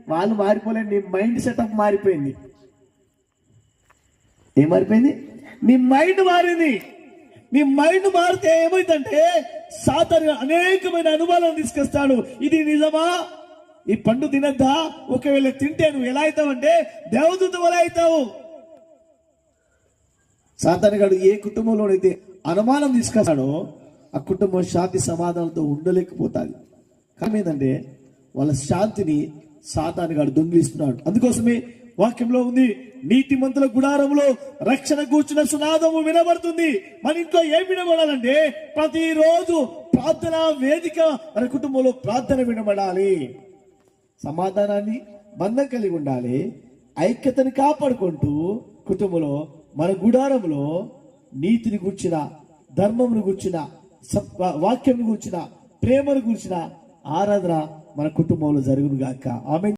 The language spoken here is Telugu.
వాళ్ళు మారిపోలేదు, నీ మైండ్ సెటప్ మారిపోయింది. ఏం మారిపోయింది? నీ మైండ్ మారింది. నీ మైండ్ మారితే ఏమైందంటే సాతాను అనేకమైన అనుమానాలు తీసుకొస్తాడు. ఇది నిజమా? ఈ పండు తినద్దా? ఒకవేళ తింటే నువ్వు ఎలా అవుతావంటే దేవదూత వల్ల అవుతావు. సాతాను గాడు ఏ కుటుంబంలోనైతే అనుమానం తీసుకొస్తాడో ఆ కుటుంబం శాంతి సమాధానంతో ఉండలేకపోతాది. కానీ ఏంటంటే వాళ్ళ శాంతిని సాతాను గాడు దొంగిలిస్తున్నాడు. అందుకోసమే వాక్యంలో ఉంది, నీతిమంతుల గుడారంలో రక్షణ కూర్చున్న సునాదము వినబడుతుంది. మన ఇంట్లో ఏం వినబడాలంటే ప్రతిరోజు ప్రార్థన వేదిక, మన కుటుంబంలో ప్రార్థన వినబడాలి. సమాధానాన్ని బంధం కలిగి ఉండాలి. ఐక్యతను కాపాడుకుంటూ కుటుంబంలో మన గుడారంలో నీతిని గూర్చిన, ధర్మమును గూర్చిన, వాక్యం గూర్చిన, ప్రేమను గూర్చిన ఆరాధన మన కుటుంబంలో జరుగును గాక. ఆమేన్.